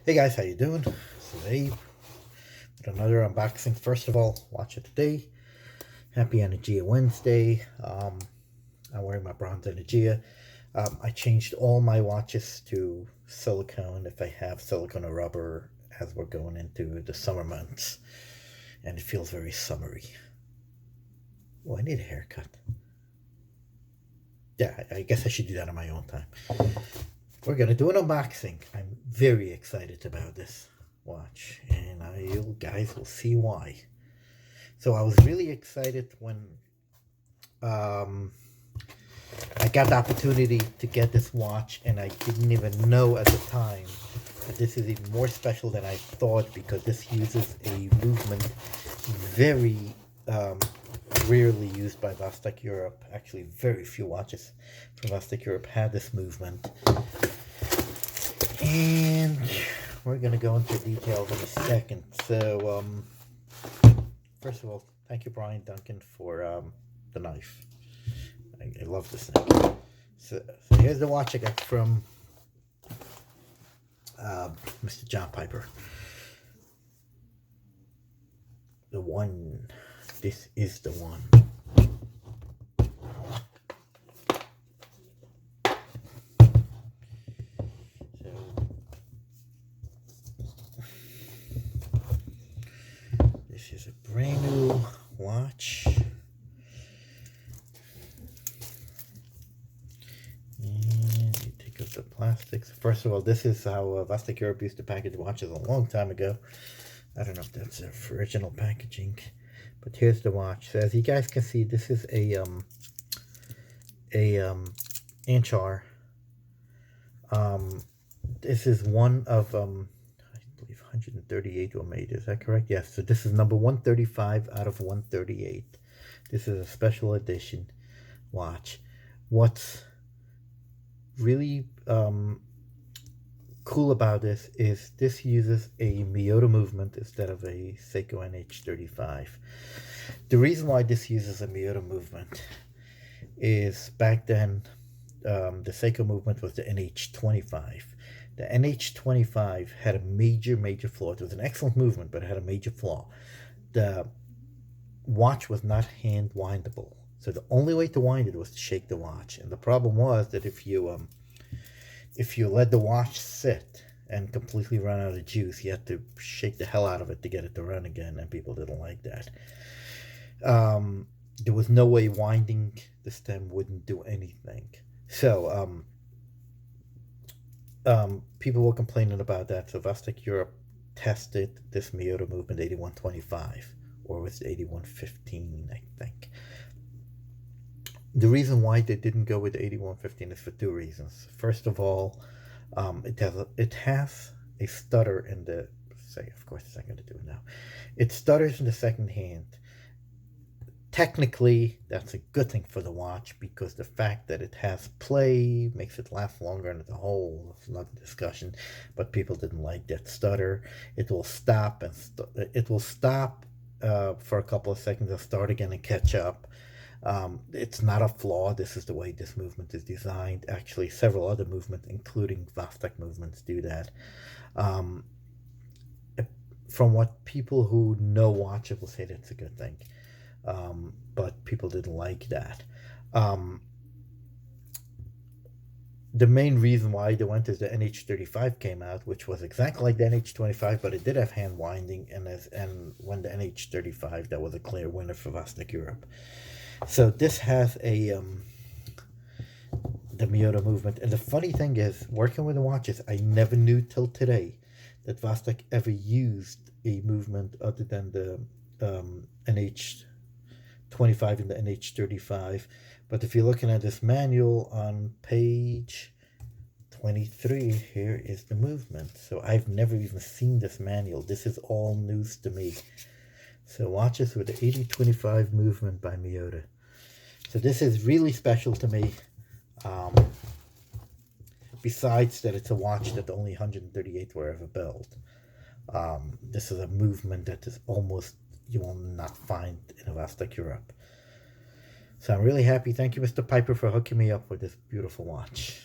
Hey guys, how you doing? Today with another unboxing. First of all, watch it today. Happy Energia Wednesday. I'm wearing my bronze Energia. I changed all my watches to silicone if I have silicone or rubber as we're going into the summer months. And it feels very summery. Oh, I need a haircut. Yeah, I guess I should do that on my own time. We're going to do an unboxing. I'm very excited about this watch, and you guys will see why. So I was really excited when I got the opportunity to get this watch, and I didn't even know at the time that this is even more special than I thought, because this uses a movement very rarely used by Vostok-Europe. Actually, very few watches from Vostok-Europe had this movement. And we're going to go into details in a second. So, first of all, thank you, Brian Duncan, for the knife. I love this thing. So here's the watch I got from Mr. John Piper. The one. This is the one. This is a brand new watch. And you take out the plastics. First of all, this is how Vostok-Europe used to package watches a long time ago. I don't know if that's their original packaging, but here's the watch. So as you guys can see, this is a Anchar. This is one of I believe 138 were made. Is that correct? Yes. So this is number 135 out of 138. This is a special edition watch. What's really cool about this is this uses a Miyota movement instead of a Seiko NH35. The reason why this uses a Miyota movement is back then the Seiko movement was the NH25. The NH25 had a major flaw. It was an excellent movement, but it had a major flaw. The watch was not hand windable. So the only way to wind it was to shake the watch. And the problem was that if you let the watch sit and completely run out of juice, you had to shake the hell out of it to get it to run again, and people didn't like that. There was no way winding the stem wouldn't do anything. So people were complaining about that. So Vostok-Europe tested this Miyota movement 8125, or was it 8115, I think. The reason why they didn't go with 8115 is for two reasons. First of all, it has a stutter in the, say, of course it's not going to do it now. It stutters in the second hand. Technically, that's a good thing for the watch, because the fact that it has play makes it last longer, and it's a whole another discussion. But people didn't like that stutter. It will stop and for a couple of seconds and start again and catch up. It's not a flaw. This is the way this movement is designed. Actually, several other movements, including Vostok movements, do that. From what people who know watches will say, that's a good thing. But people didn't like that. The main reason why they went is the NH35 came out, which was exactly like the NH25, but it did have hand winding, and when the NH35, that was a clear winner for Vostok-Europe. So this has the Miyota movement. And the funny thing is, working with the watches, I never knew till today that Vostok ever used a movement other than the NH25 and the NH35. But if you're looking at this manual on page 23, here is the movement. So I've never even seen this manual. This is all news to me. So watches with the 8025 movement by Miyota. So this is really special to me. Besides that, it's a watch that only 138 were ever built. This is a movement that is almost, you will not find in a Vostok-Europe. So I'm really happy. Thank you, Mr. Piper, for hooking me up with this beautiful watch.